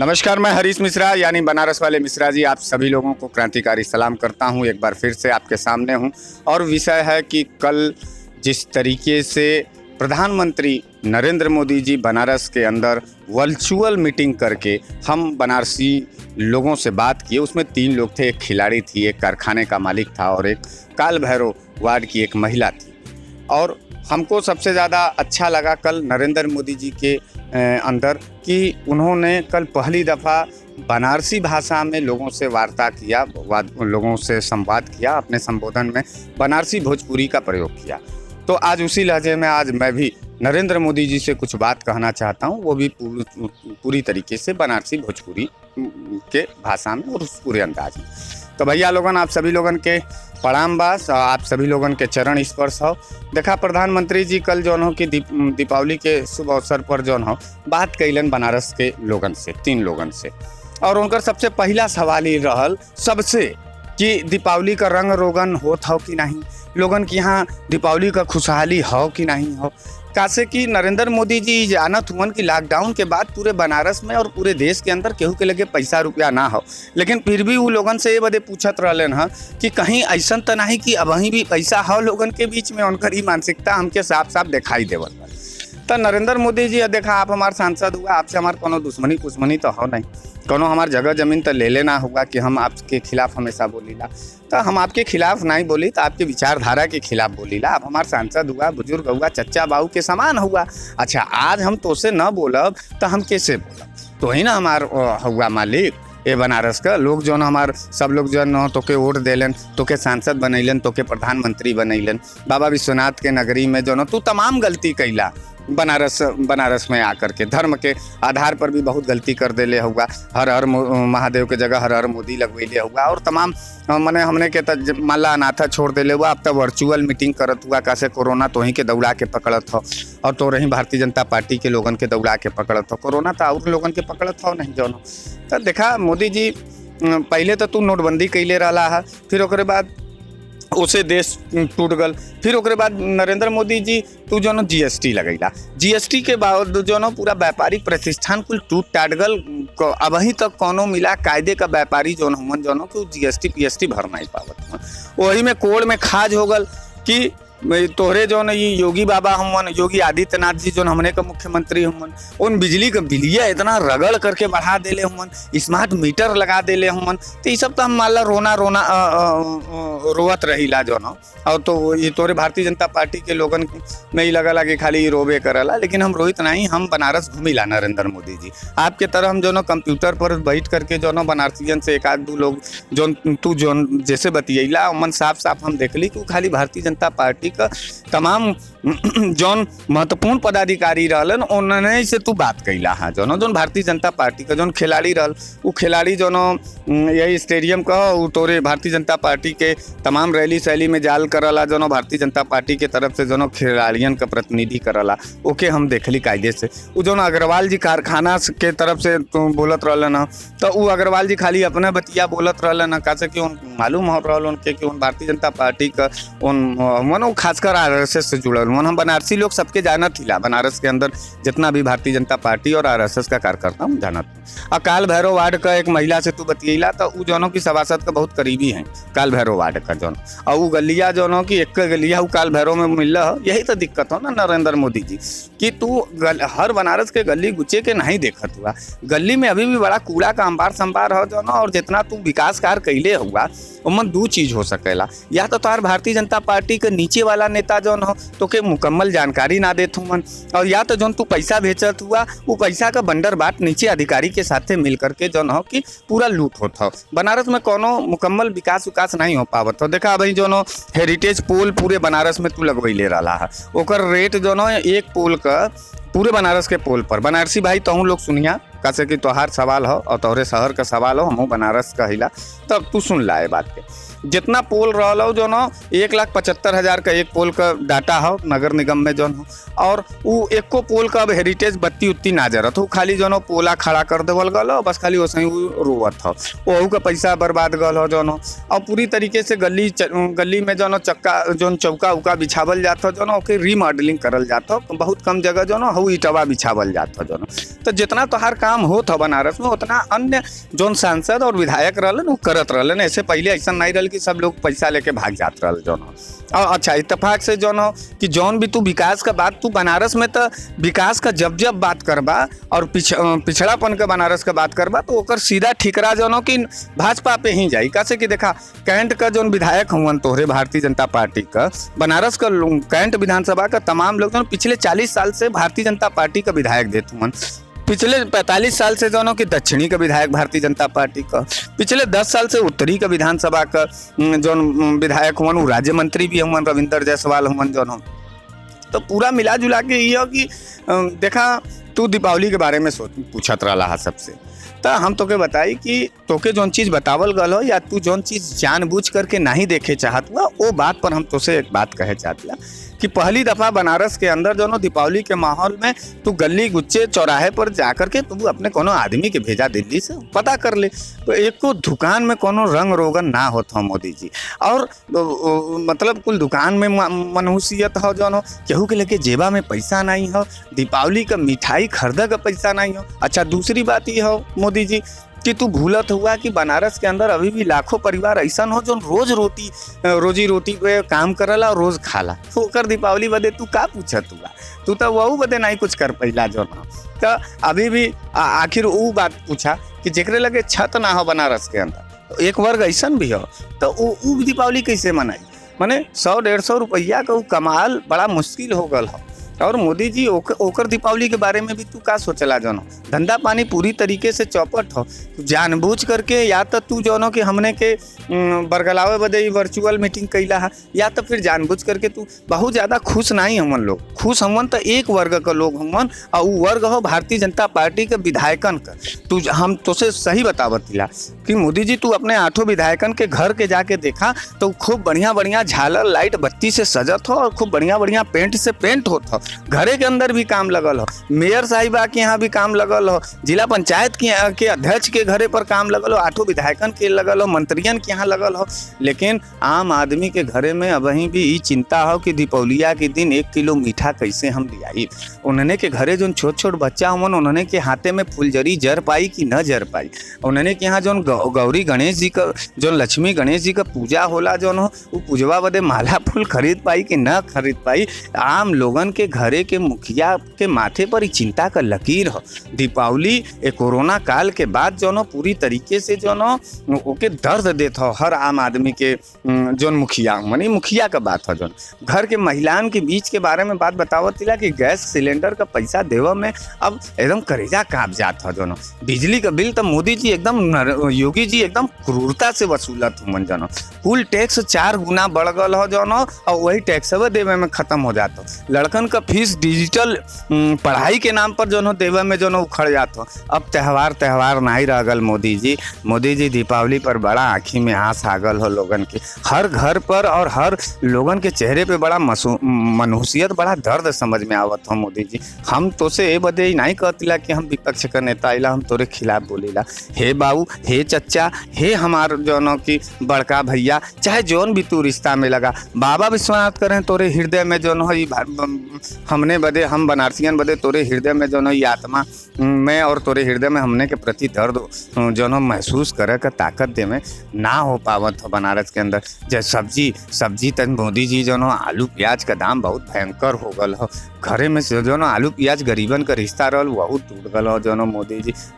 नमस्कार, मैं हरीश मिश्रा यानी बनारस वाले मिश्रा जी आप सभी लोगों को क्रांतिकारी सलाम करता हूं। एक बार फिर से आपके सामने हूं और विषय है कि कल जिस तरीके से प्रधानमंत्री नरेंद्र मोदी जी बनारस के अंदर वर्चुअल मीटिंग करके हम बनारसी लोगों से बात किए। उसमें 3 लोग थे, एक खिलाड़ी थी, एक कारखाने का मालिक था और एक काल भैरव वार्ड की एक महिला थी। और हमको सबसे ज़्यादा अच्छा लगा कल नरेंद्र मोदी जी के अंदर कि उन्होंने कल पहली दफ़ा बनारसी भाषा में लोगों से वार्ता किया, लोगों से संवाद किया। अपने संबोधन में बनारसी भोजपुरी का प्रयोग किया। तो आज उसी लहजे में आज मैं भी नरेंद्र मोदी जी से कुछ बात कहना चाहता हूँ, वो भी पूरी तरीके से बनारसी भोजपुरी के भाषा में और उस पूरे अंदाज में। तो भैया लोगन, आप सभी लोगन के प्रणाम बास, आप सभी लोगन के चरण स्पर्श हो। देखा प्रधानमंत्री जी कल जौन हो कि दीपावली के शुभ अवसर पर जौन हो बात कैलन बनारस के लोगन से, 3 लोगन से। और उनका सबसे पहला सवाल ही रहल सबसे कि दीपावली का रंग रोगन होत हो कि नहीं, लोगन के यहाँ दीपावली का खुशहाली हो कि नहीं हो। कासे कि नरेंद्र मोदी जी जानत हुवन कि लॉकडाउन के बाद पूरे बनारस में और पूरे देश के अंदर केहू के लगे पैसा रुपया ना हो, लेकिन फिर भी वो लोगन से ये बदे पूछत रहलन ह कि कहीं ऐसा तो नहीं कि अब वहीं भी पैसा हो लोगन के बीच में। उनकर ही मानसिकता हमके साफ साफ दिखाई देवल। तो नरेंद्र मोदी जी देखा, आप हमारे सांसद हुआ, आपसे हमारे कोनो दुश्मनी तो हो नहीं, कोनो हमार जगह जमीन तो ले लेना होगा कि हम आपके खिलाफ हमेशा बोलीला। तो हम आपके खिलाफ नहीं बोली, तो आपके विचारधारा के खिलाफ बोलीला। आप हमारे सांसद हुआ, बुजुर्ग हुआ, चच्चा बाबू के समान हुआ। अच्छा, आज हम तो से न बोलब तो हम कैसे बोलब? तो ही ना हमार हुआ मालिक ये बनारस का लोग जो हमार सब लोग जो न तो के वोट देलन, तो के सांसद बनैलन, तो के प्रधानमंत्री बनैलन। बाबा विश्वनाथ के नगरी में जो न तू तमाम गलती कैला बनारस में आकर के धर्म के आधार पर भी बहुत गलती कर देले हुआ। हर हर महादेव के जगह हर हर मोदी लगवैले हुआ और तमाम मने हमने के माला अनाथा छोड़ देले हुआ। अब तक वर्चुअल मीटिंग करत हुआ, कैसे कोरोना तो ही के दौड़ा के पकड़त हो और तो रही भारतीय जनता पार्टी के लोगन के दौड़ा के पकड़त हो। कोरोना तो और लोगन के पकड़त हो नहीं जौन। तो देखा मोदी जी, पहले तो तू नोटबंदी कैले रहा है, फिर ओकरे बाद उसे देश टूट गल। फिर ओकरे बाद नरेंद्र मोदी जी तू जो GST लगैला, GST के बाद जो पूरा व्यापारिक प्रतिष्ठान कुल टूट टाट गल। अब अभी तक कोनो मिला कायदे का व्यापारी जो हमन जो कि GST PST भर नहीं पावत। वही में कोड़ में खाज हो गल कि तोहरे जो ये योगी बाबा हमन, योगी आदित्यनाथ जी जो हमने का मुख्यमंत्री हमन, उन बिजली का बिलिया इतना रगड़ करके बढ़ा देले हमन, स्मार्ट मीटर लगा देले हमन। तो ये सब तो हम माला रोना रोवत रहीला जो न। और तो ये तोरे भारतीय जनता पार्टी के लोगन नहीं लगला कि खाली रोबे करला, लेकिन हम रोहित नहीं, हम बनारस घूमिला नरेंद्र मोदी जी। आपके तरह हम जो न कंप्यूटर पर बैठ करके जो न बनारसियन से 1-2 लोग जो तू जो जैसे बतियला मन साफ साफ हम देखली कि खाली भारतीय जनता पार्टी का तमाम जौन महत्वपूर्ण पदाधिकारी रहलन उन्होंने से तू बात कैला है। जौन भारतीय जनता पार्टी का जौन खिलाड़ी रहल, वो खिलाड़ी जो यही स्टेडियम का वो तोरे भारतीय जनता पार्टी के तमाम रैली शैली में जाल करला। जो भारतीय जनता पार्टी के तरफ से जो खिलाड़ियन का प्रतिनिधि करला, ओके हम देखली कायदे से। वो जो अग्रवाल जी कारखाना के तरफ से बोलत रहलन न, तो वो अग्रवाल जी खाली अपने बतिया बोलत रहलन न, कैसे कि मालूम हो रहा उनके कि उन भारतीय जनता पार्टी का उन खासकर RSS से जुड़ल मन। हम बनारसी लोग सबके जानत हिला, बनारस के अंदर जितना भी भारतीय जनता पार्टी और RSS का कार्यकर्ता हम जानत। काल भैरव वार्ड का एक महिला से तू बतियला, तो वो जोनों की सभासद का बहुत करीबी है काल भैरव वार्ड का जौन। और वो गलिया जोनों की एक गलिया वो काल भैरव में मिल रहा। यही तो दिक्कत हो ना नरेंद्र मोदी जी कि तू हर बनारस के गली गुच्चे के नहीं देखत हुआ। गली में अभी भी बड़ा कूड़ा का अंबार संबार हो जो, और जितना तू विकास कार्य कैले हुआ उमन 2 चीज हो सकेला। या तो तार भारतीय जनता पार्टी के नीचे वाला नेता जौन हो तो के मुकम्मल जानकारी ना देत हुमन, और या तो जौन तू पैसा भेजत हुआ वो पैसा का बंडर बाट नीचे अधिकारी के साथे मिल करके जौन हो कि पूरा लूट होता हो। बनारस में कोनो मुकम्मल विकास नहीं हो पावत हो। देखा भाई जो हेरिटेज पोल पूरे बनारस में तू लगवैले रहा है, ओकर रेट जो एक पोल का पूरे बनारस के पोल पर। बनारसी भाई तहूँ लोग सुनिया, कैसे कि तोहार सवाल हो और तोहरे शहर का सवाल हो, हमहूँ बनारस का हिला, तब तू सुन ला बात के जितना पोल रहल हो जौन 1,75,000 का एक पोल का डाटा हो नगर निगम में जौन हो, और वो एको पोल का अब हेरिटेज बत्ती उत्ती ना जरत हो, खाली जौन पोला खड़ा कर देवल गल हो, बस खाली वैसे ही रोवत हो, वहू का पैसा बर्बाद गल हो जौन हो। और पूरी तरीके से गली में जौन चौका उका बिछावल जात हो जौन ओके रीमॉडलिंग करल जात हो, बहुत कम जगह जौन हो ईटवा बिछावल जात हो जौन। तो जितना तोहार काम होत हो बनारस में उतना अन्य जौन सांसद और विधायक रहलन वो करत रहलन। ऐसे पहले ऐसा नहीं रहल कि सब लोग पैसा लेके भाग जात रहल जौन हो। और अच्छा इत्तेफाक से जौन हो कि जौन भी तू विकास का बात, तू बनारस में तो विकास का जब बात करबा और पिछड़ापन के बनारस का बात करबा तो ओकर सीधा ठिकरा जौन हो कि भाजपा पे ही जाई। कैसे कि देखा कैंट का जौन विधायक हुवन तोहरे भारतीय जनता पार्टी का, बनारस का कैंट विधानसभा का तमाम लोग पिछले 40 साल से भारतीय जनता पार्टी का विधायक देते हुए, पिछले 45 साल से जौनों की दक्षिणी का विधायक भारतीय जनता पार्टी का, पिछले 10 साल से उत्तरी का विधानसभा का जौन विधायक हुवन राज्य मंत्री भी हुवन रविंदर जायसवाल हुवन जौन। तो पूरा मिला जुला के ये हो कि देखा तू दीपावली के बारे में पूछत रहा सबसे, तो हम तोके बताई कि तोके जौन चीज़ बतावल गल हो या तू जौन चीज़ जानबूझ करके नहीं देखे चाहत हुआ वो बात पर हम तुझसे एक बात कहे चाहती कि पहली दफ़ा बनारस के अंदर जो दीपावली के माहौल में तू गली गुच्चे चौराहे पर जाकर के तू अपने कोनो आदमी के भेजा दिल्ली से पता कर ले तो एक को दुकान में कोनो रंग रोगन ना होत हो मोदी जी। और मतलब कुल दुकान में मनहूसियत हो जौन हो, केहू के लेके जेबा में पैसा नहीं हो, दीपावली का मिठाई खरीदे का पैसा नहीं हो। अच्छा दूसरी बात ये हो मोदी जी कि तू भूलत हुआ कि बनारस के अंदर अभी भी लाखों परिवार ऐसा हो जो रोजी रोटी पे काम करला और रोज खाला, तो ओकर दीपावली बदे तू का पूछत हुआ, तू तो वहू बदे नहीं कुछ कर पैला जो ना। तो अभी भी आखिर वो बात पूछा कि जेकरे लगे छत ना हो बनारस के अंदर, तो एक वर्ग ऐसा भी हो तो वो दीपावली कैसे मनाई, माने 100-150 रुपया का कमाल बड़ा मुश्किल हो गल हो। और मोदी जी ओकर दीपावली के बारे में भी तू का सोचला जौन, धंधा पानी पूरी तरीके से चौपट हो, जानबूझ करके या तो तू जौन कि हमने के बरगलावे बदे वर्चुअल मीटिंग कैला है, या तो फिर जानबूझ करके तू बहुत ज़्यादा खुश नहीं हमन लोग, खुश हमन तो एक वर्ग का लोग हमन और वो वर्ग हो भारतीय जनता पार्टी के विधायकन का। तू हम तुझसे सही बतावत दिला कि मोदी जी तू अपने 8 विधायकन के घर के जाके देखा तो खूब बढ़िया झालर लाइट बत्ती से सजत हो और खूब बढ़िया पेंट से पेंट होत हो, घरे के अंदर भी काम लगल हो, मेयर साहिबा के यहाँ भी काम लगल हो, जिला पंचायत के अध्यक्ष के घरे पर काम लगल हो, 8 विधायकन के लगल हो, मंत्रियन के यहाँ लगल हो। लेकिन आम आदमी के घरे में अब वहीं भी ये चिंता हो कि दीपावलिया के दिन 1 किलो मीठा कैसे हम लियाई। उन्होंने के घरे जो छोट बच्चा हुआ उन्होंने के हाथे में फुलझड़ी जर पाई कि न जर पाई, उन्होंने के यहाँ जो गौरी गणेश जी का जो लक्ष्मी गणेश जी का पूजा होला जो हो वो पूजवा बदे माला फूल खरीद पाई कि न खरीद पाई। आम लोगन के घरे के मुखिया के माथे पर ही चिंता का लकीर हो। दीपावली एक कोरोना काल के बाद जो पूरी तरीके से जो ओके दर्द देता हो हर आम आदमी के जो मुखिया का बात हो जो घर के महिलाओं के बीच के बारे में बात बतावत थिला कि गैस सिलेंडर का पैसा देवा में अब एकदम करेजा काँप जात हो जो बिजली का बिल तो मोदी जी एकदम योगी जी एकदम क्रूरता से वसूलत हुमन जो कुल टैक्स 4 गुना बढ़ गल हो जो और वही टैक्स देवे में खत्म हो जाता। लड़कन का फीस डिजिटल पढ़ाई के नाम पर जो देवे में जो उखड़ जाता। अब त्यौहार नहीं रह गल मोदी जी दीपावली पर बड़ा आँखी में आंस आ गल हो लोगन के, हर घर पर और हर लोगन के चेहरे पे बड़ा मनहूसियत बड़ा दर्द समझ में आवत हो मोदी जी। हम तो से ये बदे नहीं कहतीला कि हम विपक्ष का नेता आइला हम तोरे खिलाफ बोलीला, हे बाबू हे चच्चा हे हमार जो की बड़का भैया चाहे जौन भी तू रिश्ता में लगा, बाबा विश्वनाथ करें तोरे हृदय में जो है हमने बदे हम बनारसियन बदे तोरे हृदय में जो ये आत्मा में और तोरे हृदय में हमने के प्रति दर्द जो महसूस करे का ताकत दे में ना हो पावत हो बनारस के अंदर। जैसे सब्जी तन मोदी जी जो आलू प्याज का दाम बहुत भयंकर हो गल हो, घरे में जो आलू प्याज गरीबन का रिश्ता रहल बहुत टूट गल हो जो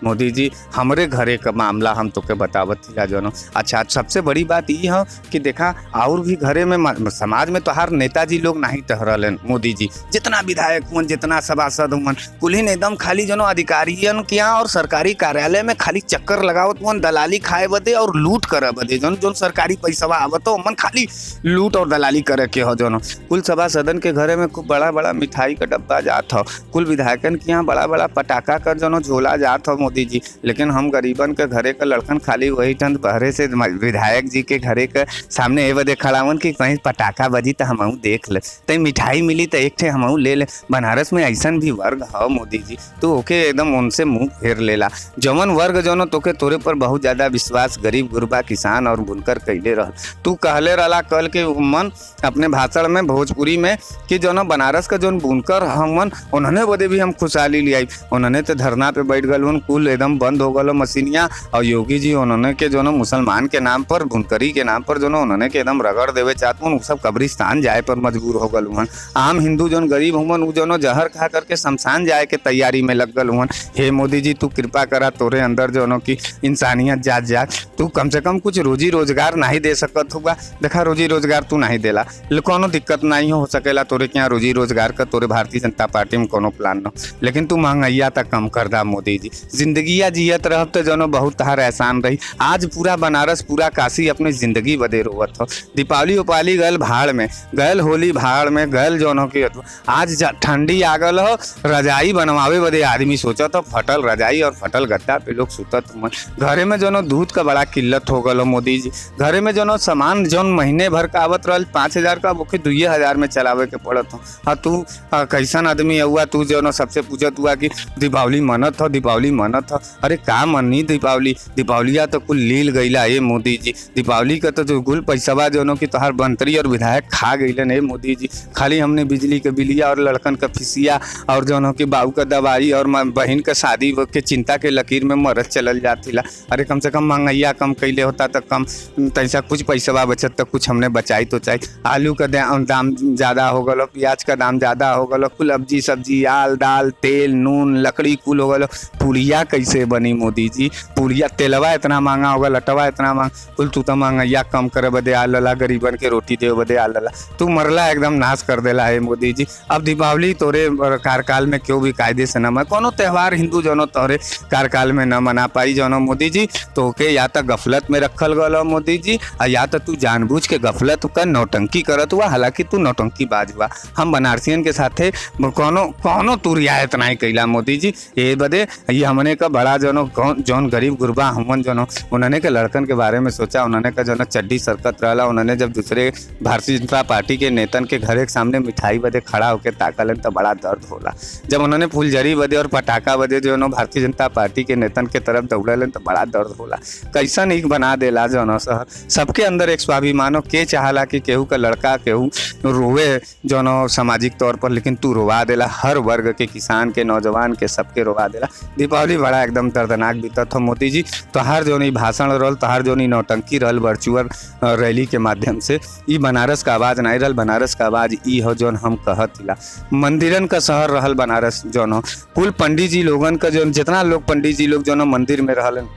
मोदी जी हमरे घरे का मामला हम तोके बतावत थिला जो। अच्छा सबसे बड़ी बात ये हो कि देखा और भी घरे में समाज में तोहार नेताजी लोग नहीं टहरलन मोदी जी जितना विधायक हुआ, जितना सभासद हुआ, कुलीन एकदम खाली जनो अधिकारियन के यहाँ और सरकारी कार्यालय में खाली चक्कर लगावत हुआ, दलाली खाए बदे और लूट करे बदे। जो सरकारी पैसा आवत हो मन खाली लूट और दलाली करे के हो। जनो कुल सभासदन के घरे में खूब बड़ा बड़ा मिठाई का डब्बा जात हो, कुल विधायकन के यहाँ बड़ा बड़ा पटाखा कर जनो झोला जात हो मोदी जी। लेकिन हम गरीबन के घरे का लड़कन खाली वही टन बहरे से विधायक जी के घरे के सामने ए बदे खड़ावन कि कहीं पटाखा बजी तो हमहू देख ले, तो मिठाई मिली तो एक ठे हमहू ले ले। बनारस में ऐसा भी वर्ग हो मोदी जी, तो ओके एकदम उनसे मुंह फेर लेला। जवन वर्ग जनो तोके तोरे पर बहुत ज्यादा विश्वास गरीब गुरबा किसान और बुनकर कैले रह। तू कहले रहला कल के मन अपने भाषण में भोजपुरी में कि जनो बनारस का जौन बुनकर हमन उन्होंने बदे भी हम खुशहाली ले आई। उन्होंने तो धरना पे बैठ गल, कुल एकदम बंद हो गलो मशीनिया। और योगी जी उन्होंने के जो मुसलमान के नाम पर बुनकरी के नाम पर जो उन्होंने के एकदम रगड़ देवे चाहते हैं, सब कब्रिस्तान जाए पर मजबूर हो गल हुन। आम हिंदू जौन गरीब हुन उ जो जहर खा करके शमशान जाए के तैयारी में लग गल हुन। हे मोदी जी तू कृपा करा, तोरे अंदर जो की इंसानियत जात जाए, तू कम से कम कुछ रोजी रोजगार नहीं दे सकत होगा। देखा रोजी रोजगार तू नहीं देला, कोनो दिक्कत नहीं हो सकेला तोरे के यहाँ रोजी रोजगार का, तोरे भारतीय जनता पार्टी में कोनो प्लान न। लेकिन तू महंगाइया तक कम कर दा मोदी जी, जिंदगिया जियत रह तो जो बहुत तहार एहसान रही। आज पूरा बनारस पूरा काशी अपनी जिंदगी बदे रोवत हो। दीपावली उपाली गल भाड़ में, गल होली भाड़ में, गल जौन की आज ठंडी आ गल हो, रजाई बनवावे बदे आदमी सोचत हो, फटल रजाई और फटल गद्दा पे लोग सुतत हुआ। घरे में जो दूध का बड़ा किल्लत हो गलो मोदी जी। घरे में जो सामान जौन महीने भर का आवत रहा 5,000 का वो 2,000 में चलावे के पड़त हो। हाँ तू कैसन आदमी हुआ, तू जो सबसे पूछत हुआ कि दीपावली मनत हो, दीपावली मनत हो। अरे का मनी दीपावली, दीपावलिया तो कुल लील गईला ए मोदी जी। दीपावली का तो जो कुल पैसा जो कि तोहार मंत्री और विधायक खा गईलन ए मोदी जी। खाली हमने बिजली के बिलिया और लड़कन का फिसिया और जो कि बाबू का दवाई और बहन का शादी के चिंता के लकीर में मरत चलल जातीला। अरे कम से कम महंगाइया कम कैले होता तो कम तैसा कुछ पैसा बचत तो कुछ हमने बचाई तो चाहिए। आलू का दाम ज़्यादा हो गलो, प्याज का दाम ज़्यादा हो गलो, कुल सब्जी सब्जी आल दाल तेल नून लकड़ी कुल हो गलो। पुड़िया कैसे बनी मोदी जी, पुड़िया तेलवा इतना महंगा होगा, लटवा इतना महंगा, कुल तू तो महंगाइया कम करे बदे आल लला, गरीबन के रोटी दे बदे आल लला, तू मरला एकदम नाश कर देला है मोदी जी। अब दीपावली तोरे कार्यकाल में क्यों भी कायदे से न मैं कोनो त्यौहार हिंदू जनो तोरे कार्यकाल में न मना पाई जनो मोदी जी, तो के या तो गफलत में रखल गलो मोदी जी, या तो तू जानबूझ के गफलत का नौटंकी करत हुआ। हालांकि तू नौटंकी बाज हुआ, हम बनारसियन के साथे कोनो तू रियायत नहीं कैला मोदी जी। ये बदे ये हमने का बड़ा जौन गरीब गुरबा हमन जनो उन्होंने के लड़कन के बारे में सोचा, उन्होंने का जो चड्डी सरकत रहा, उन्होंने जब दूसरे भारतीय जनता पार्टी के नेतन के घरे के सामने मिठाई बदे खड़ा होकर ताकलन तो बड़ा दर्द होला। जब उन्होंने फुलझड़ी बदे और पटाखा बदे जो भारतीय जनता पार्टी के नेतन के तरफ दौड़लन तो बड़ा दर्द होला। कैसन एक बना देला जौन शहर, सबके अंदर एक स्वाभिमानो के चाहला कि केहू का लड़का केहू रोवे जौन सामाजिक तौर पर, लेकिन तू रोवा देला हर वर्ग के, किसान के नौजवान के, सबके रोवा देला। दीपावली बड़ा एकदम दर्दनाक बीतत हो मोदी जी। तोहार जो भाषण रहल, तोहार जो नौटंकी रहल वर्चुअल रैली के माध्यम से, ई बनारस का आवाज़ नहीं रहल। बनारस का आवाज़ ई हो जौन हम कहतिला। मंदिरन का शहर रहल बनारस जौन हो, कुल पंडित जी लोगन का जो जितना लोग पंडित जी लोग जो मंदिर में रहलन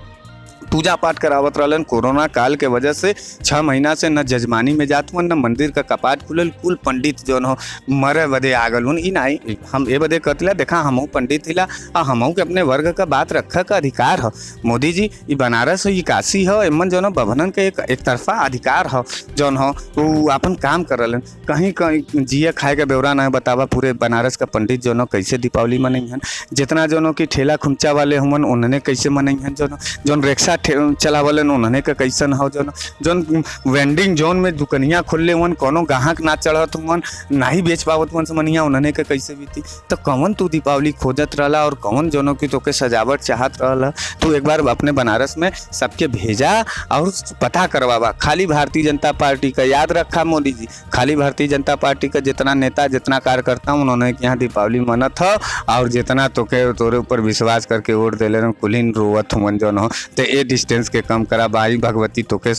पूजा पाठ करावत रहलन। कोरोना काल के वजह से 6 महीना से न जजमानी में जात हुआ न मंदिर का कपाट खुलल। कुल पंडित जो हो मरे बदे आ गल हुन। ई नहीं हम ए बदे कहतिला, देखा हमहू पंडित हिला और हमहू के अपने वर्ग का बात रखे का अधिकार हो मोदी जी। ई बनारस हो, ई काशी हो, एमन जो बभनन के एक तरफा अधिकार हो जौन हो वो अपन काम करलन। कहीं कहीं जिए खाए के ब्यौरा नहीं बतावा। पूरे बनारस का पंडित जो हो कैसे दीपावली मनई, जितना जो कि ठेला खुमचा वाले हुमन उन्होंने कैसे मनई, जौन रिक्शा चलावलन उन्होंने का कैसन हो, जौन वेंडिंग जोन में दुकनिया खुलले हुन कोनो गाहक ना चढ़त हुन नहीं बेच पावत हुन समनिया उन्होंने का कैसे बीती। तो कौन तू दीपावली खोजत रहला और कौन जोनों की तोके सजावट चाहत रहला। तू एक बार अपने बनारस में सबके भेजा और पता करवावा। खाली भारतीय जनता पार्टी का याद रखा मोदी जी, खाली भारतीय जनता पार्टी का जितना नेता जितना कार्यकर्ता उन्होंने यहाँ दीपावली मनत हो और जितना तोके तोरे ऊपर विश्वास करके वोट दिले कुलीन रोवत हुन जौन हो। तो ये के डिस्टेंस के कम करा। भाई भगवती तोके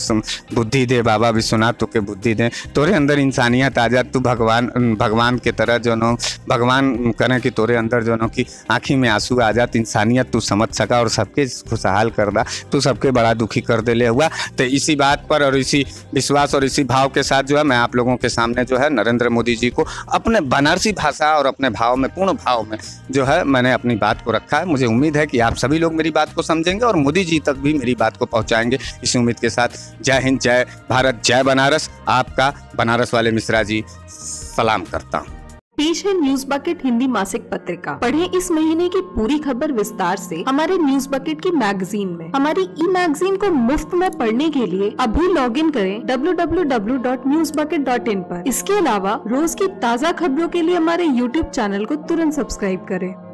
बुद्धि दे, बाबा विश्वनाथ तोके बुद्धि दे, तोरे अंदर इंसानियत आ जा, तू भगवान के तरह जो नो भगवान करें कि तोरे अंदर जो नो कि आँखी में आंसू आ जात, इंसानियत तू समझ सका और सबके खुशहाल कर दा। तू सबके बड़ा दुखी कर दे ले हुआ। तो इसी बात पर और इसी विश्वास और इसी भाव के साथ जो है मैं आप लोगों के सामने जो है नरेंद्र मोदी जी को अपने बनारसी भाषा और अपने भाव में, पूर्ण भाव में जो है मैंने अपनी बात को रखा है। मुझे उम्मीद है कि आप सभी लोग मेरी बात को समझेंगे और मोदी जी तक भी मेरी बात को पहुंचाएंगे, इसी उम्मीद के साथ जय हिंद, जय भारत, जय बनारस। आपका बनारस वाले मिश्रा जी सलाम करता हूँ। पेश है न्यूज बकेट हिंदी मासिक पत्रिका। पढ़ें इस महीने की पूरी खबर विस्तार से हमारे न्यूज बकेट की मैगजीन में। हमारी ई मैगजीन को मुफ्त में पढ़ने के लिए अभी लॉगिन करें www.newsbucket.in पर। इसके अलावा रोज की ताज़ा खबरों के लिए हमारे YouTube चैनल को तुरंत सब्सक्राइब करें।